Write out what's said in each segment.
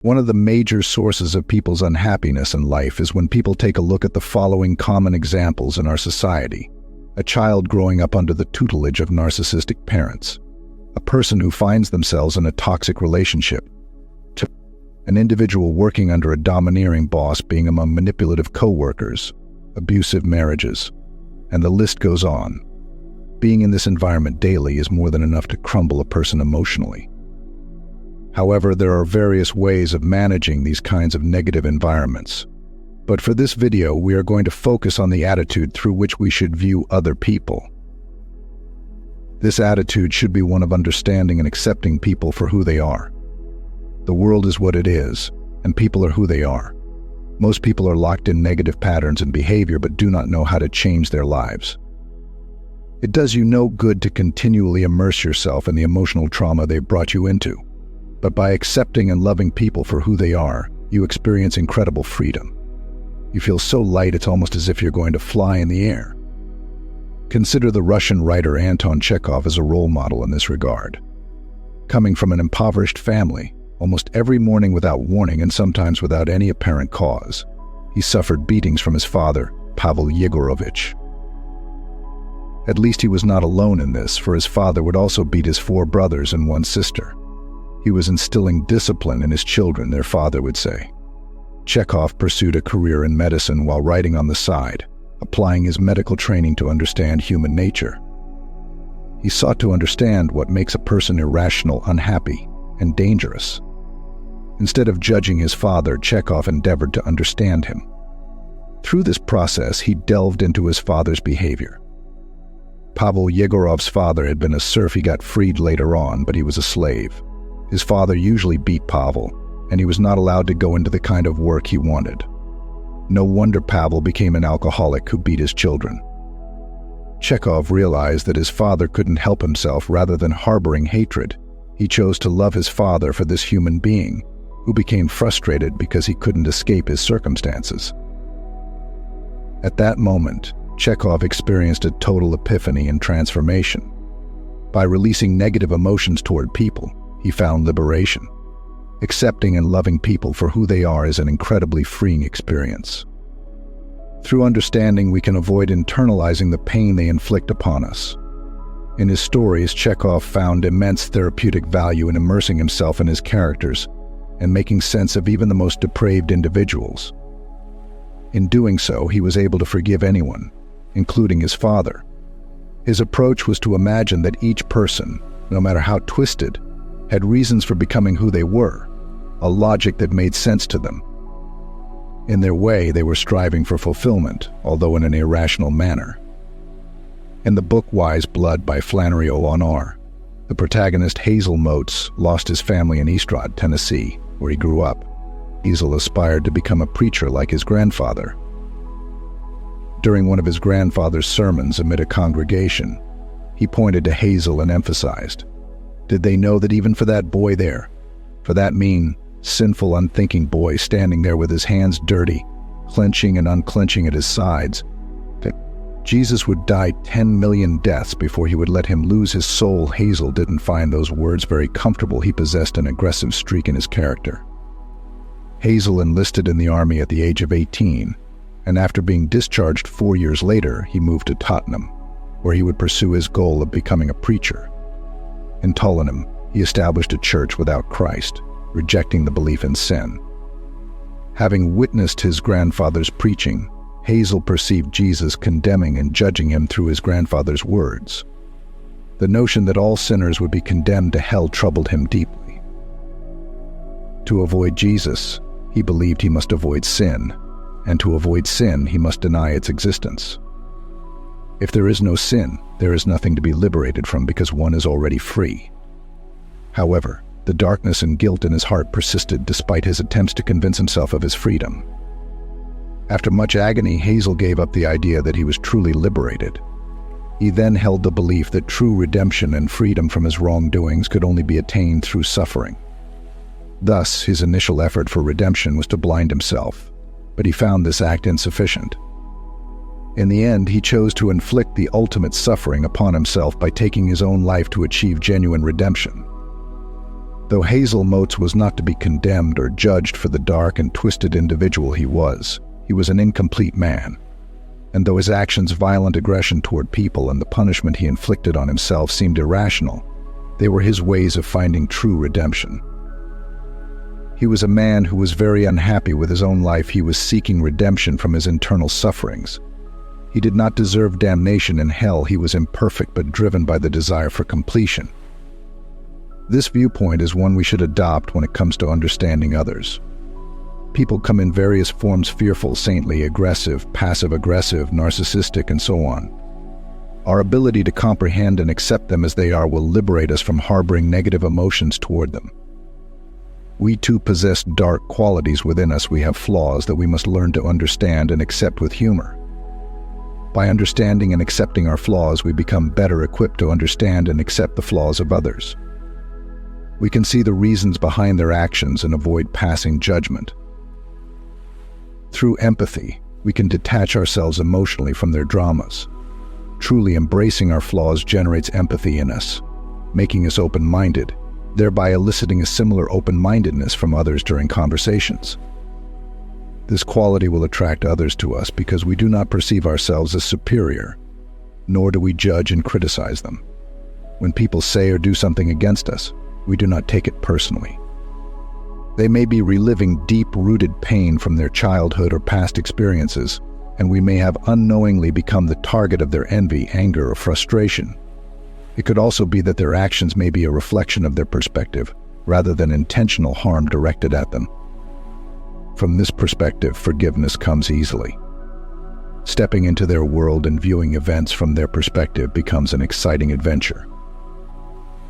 One of the major sources of people's unhappiness in life is when people take a look at the following common examples in our society. A child growing up under the tutelage of narcissistic parents. A person who finds themselves in a toxic relationship. An individual working under a domineering boss being among manipulative co-workers. Abusive marriages. And the list goes on. Being in this environment daily is more than enough to crumble a person emotionally. However, there are various ways of managing these kinds of negative environments. But for this video, we are going to focus on the attitude through which we should view other people. This attitude should be one of understanding and accepting people for who they are. The world is what it is, and people are who they are. Most people are locked in negative patterns and behavior but do not know how to change their lives. It does you no good to continually immerse yourself in the emotional trauma they've brought you into. But by accepting and loving people for who they are, you experience incredible freedom. You feel so light it's almost as if you're going to fly in the air. Consider the Russian writer Anton Chekhov as a role model in this regard. Coming from an impoverished family, almost every morning without warning and sometimes without any apparent cause, he suffered beatings from his father, Pavel Yegorovich. At least he was not alone in this, for his father would also beat his 4 brothers and 1 sister. He was instilling discipline in his children, their father would say. Chekhov pursued a career in medicine while writing on the side, applying his medical training to understand human nature. He sought to understand what makes a person irrational, unhappy, and dangerous. Instead of judging his father, Chekhov endeavored to understand him. Through this process, he delved into his father's behavior. Pavel Yegorov's father had been a serf. He got freed later on, but he was a slave. His father usually beat Pavel, and he was not allowed to go into the kind of work he wanted. No wonder Pavel became an alcoholic who beat his children. Chekhov realized that his father couldn't help himself. Rather than harboring hatred, he chose to love his father for this human being, who became frustrated because he couldn't escape his circumstances. At that moment, Chekhov experienced a total epiphany and transformation. By releasing negative emotions toward people, he found liberation. Accepting and loving people for who they are is an incredibly freeing experience. Through understanding, we can avoid internalizing the pain they inflict upon us. In his stories, Chekhov found immense therapeutic value in immersing himself in his characters and making sense of even the most depraved individuals. In doing so, he was able to forgive anyone, including his father. His approach was to imagine that each person, no matter how twisted, had reasons for becoming who they were, a logic that made sense to them. In their way, they were striving for fulfillment, although in an irrational manner. In the book Wise Blood by Flannery O'Connor, the protagonist Hazel Motes lost his family in Estrad, Tennessee, where he grew up. Hazel aspired to become a preacher like his grandfather. During one of his grandfather's sermons amid a congregation, he pointed to Hazel and emphasized, "Did they know that even for that boy there, for that mean, sinful, unthinking boy standing there with his hands dirty, clenching and unclenching at his sides, that Jesus would die 10 million deaths before he would let him lose his soul?" Hazel didn't find those words very comfortable. He possessed an aggressive streak in his character. Hazel enlisted in the army at the age of 18, and after being discharged 4 years later, he moved to Tottenham, where he would pursue his goal of becoming a preacher. In Tottenham, he established a church without Christ, rejecting the belief in sin. Having witnessed his grandfather's preaching, Hazel perceived Jesus condemning and judging him through his grandfather's words. The notion that all sinners would be condemned to hell troubled him deeply. To avoid Jesus, he believed he must avoid sin, and to avoid sin, he must deny its existence. If there is no sin, there is nothing to be liberated from because one is already free. However, the darkness and guilt in his heart persisted despite his attempts to convince himself of his freedom. After much agony, Hazel gave up the idea that he was truly liberated. He then held the belief that true redemption and freedom from his wrongdoings could only be attained through suffering. Thus, his initial effort for redemption was to blind himself, but he found this act insufficient. In the end, he chose to inflict the ultimate suffering upon himself by taking his own life to achieve genuine redemption. Though Hazel Motes was not to be condemned or judged for the dark and twisted individual he was an incomplete man. And though his actions' violent aggression toward people and the punishment he inflicted on himself seemed irrational, they were his ways of finding true redemption. He was a man who was very unhappy with his own life. He was seeking redemption from his internal sufferings. He did not deserve damnation in hell. He was imperfect but driven by the desire for completion. This viewpoint is one we should adopt when it comes to understanding others. People come in various forms: fearful, saintly, aggressive, passive-aggressive, narcissistic, and so on. Our ability to comprehend and accept them as they are will liberate us from harboring negative emotions toward them. We too possess dark qualities within us. We have flaws that we must learn to understand and accept with humor. By understanding and accepting our flaws, we become better equipped to understand and accept the flaws of others. We can see the reasons behind their actions and avoid passing judgment. Through empathy, we can detach ourselves emotionally from their dramas. Truly embracing our flaws generates empathy in us, making us open-minded, thereby eliciting a similar open-mindedness from others during conversations. This quality will attract others to us because we do not perceive ourselves as superior, nor do we judge and criticize them. When people say or do something against us, we do not take it personally. They may be reliving deep-rooted pain from their childhood or past experiences, and we may have unknowingly become the target of their envy, anger, or frustration. It could also be that their actions may be a reflection of their perspective, rather than intentional harm directed at them. From this perspective, forgiveness comes easily. Stepping into their world and viewing events from their perspective becomes an exciting adventure.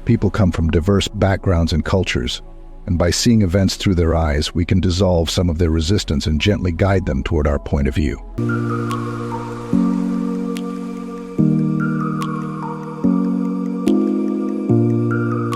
People come from diverse backgrounds and cultures, and by seeing events through their eyes, we can dissolve some of their resistance and gently guide them toward our point of view.